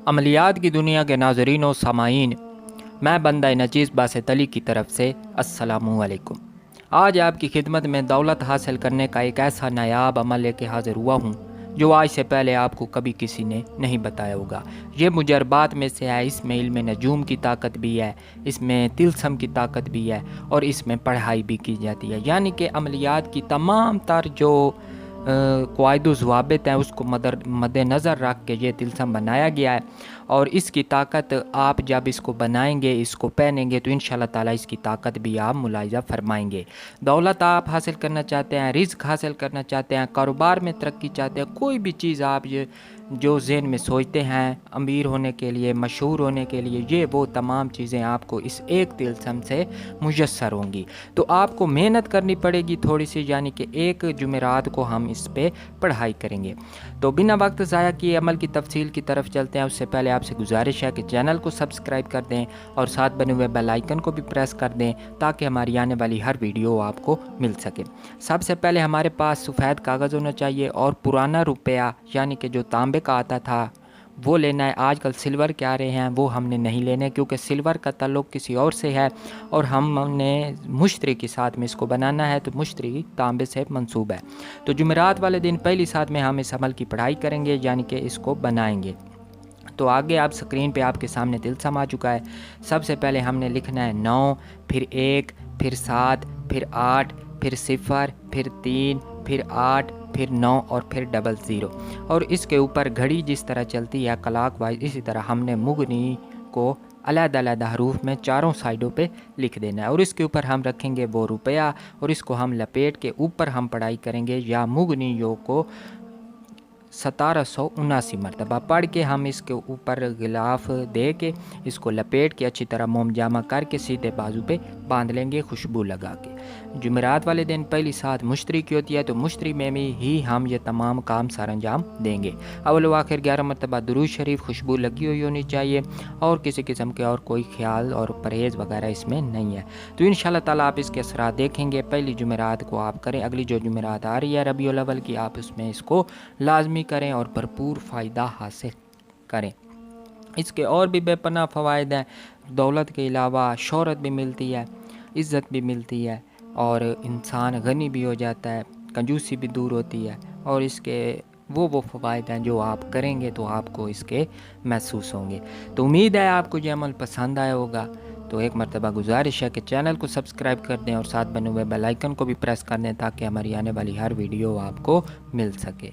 عملیات کی دنیا کے ناظرین و سامعین، میں بندہ نجیز باسط علی کی طرف سے السلام علیکم۔ آج آپ کی خدمت میں دولت حاصل کرنے کا ایک ایسا نایاب عمل لے کے حاضر ہوا ہوں جو آج سے پہلے آپ کو کبھی کسی نے نہیں بتایا ہوگا۔ یہ مجربات میں سے ہے، اس میں علم نجوم کی طاقت بھی ہے، اس میں طلسم کی طاقت بھی ہے اور اس میں پڑھائی بھی کی جاتی ہے، یعنی کہ عملیات کی تمام تر جو قواعد و ضوابط ہیں اس کو مد نظر رکھ کے یہ طلسم بنایا گیا ہے، اور اس کی طاقت آپ جب اس کو بنائیں گے، اس کو پہنیں گے تو انشاءاللہ تعالیٰ اس کی طاقت بھی آپ ملاحظہ فرمائیں گے۔ دولت آپ حاصل کرنا چاہتے ہیں، رزق حاصل کرنا چاہتے ہیں، کاروبار میں ترقی چاہتے ہیں، کوئی بھی چیز آپ جو ذہن میں سوچتے ہیں امیر ہونے کے لیے، مشہور ہونے کے لیے، یہ وہ تمام چیزیں آپ کو اس ایک طلسم سے میسر ہوں گی۔ تو آپ کو محنت کرنی پڑے گی تھوڑی سی، یعنی کہ ایک جمعرات کو ہم اس پہ پڑھائی کریں گے۔ تو بنا وقت ضائع کیے عمل کی تفصیل کی طرف چلتے ہیں۔ اس سے پہلے آپ سے گزارش ہے کہ چینل کو سبسکرائب کر دیں اور ساتھ بنے ہوئے بیل آئیکن کو بھی پریس کر دیں تاکہ ہماری آنے والی ہر ویڈیو آپ کو مل سکے۔ سب سے پہلے ہمارے پاس سفید کاغذ ہونا چاہیے اور پرانا روپیہ یعنی کہ جو تانبے کا آتا تھا وہ لینا ہے۔ آج کل سلور کے آ رہے ہیں، وہ ہم نے نہیں لینے کیونکہ سلور کا تعلق کسی اور سے ہے اور ہم نے مشتری کے ساتھ میں اس کو بنانا ہے، تو مشتری تانبے سے منسوب ہے۔ تو جمعرات والے دن پہلی ساتھ میں ہم اس عمل کی پڑھائی کریں گے، یعنی کہ اس کو بنائیں گے۔ تو آگے آپ سکرین پہ آپ کے سامنے طلسم آ چکا ہے۔ سب سے پہلے ہم نے لکھنا ہے 9، پھر 1، پھر 7، پھر 8، پھر 0، پھر 3، پھر 8، پھر 9 اور پھر 00، اور اس کے اوپر گھڑی جس طرح چلتی ہے کلاک وائز، اسی طرح ہم نے مغنی کو علیحدہ علیحدہ حروف میں چاروں سائڈوں پہ لکھ دینا ہے، اور اس کے اوپر ہم رکھیں گے وہ روپیہ، اور اس کو ہم لپیٹ کے اوپر ہم پڑھائی کریں گے یا مغنیوں کو 1779 مرتبہ پڑھ کے ہم اس کے اوپر غلاف دے کے اس کو لپیٹ کے اچھی طرح موم جامہ کر کے سیدھے بازو پہ باندھ لیں گے خوشبو لگا کے۔ جمعرات والے دن پہلی ساتھ مشتری کی ہوتی ہے، تو مشتری میں ہی ہم یہ تمام کام سر انجام دیں گے۔ اول و آخر 11 مرتبہ درود شریف خوشبو لگی ہوئی ہونی چاہیے، اور کسی قسم کے اور کوئی خیال اور پرہیز وغیرہ اس میں نہیں ہے۔ تو انشاءاللہ تعالیٰ آپ اس کے اثرات دیکھیں گے۔ پہلی جمعرات کو آپ کریں، اگلی جو جمعرات آ رہی ہے ربیع الاول کی، آپ اس میں اس کو لازمی کریں اور بھرپور فائدہ حاصل کریں۔ اس کے اور بھی بے پناہ فوائد ہیں۔ دولت کے علاوہ شہرت بھی ملتی ہے، عزت بھی ملتی ہے، اور انسان غنی بھی ہو جاتا ہے، کنجوسی بھی دور ہوتی ہے، اور اس کے وہ فوائد ہیں جو آپ کریں گے تو آپ کو اس کے محسوس ہوں گے۔ تو امید ہے آپ کو یہ عمل پسند آیا ہوگا۔ تو ایک مرتبہ گزارش ہے کہ چینل کو سبسکرائب کر دیں اور ساتھ بنے ہوئے بیل آئیکن کو بھی پریس کر دیں تاکہ ہماری آنے والی ہر ویڈیو آپ کو مل سکے۔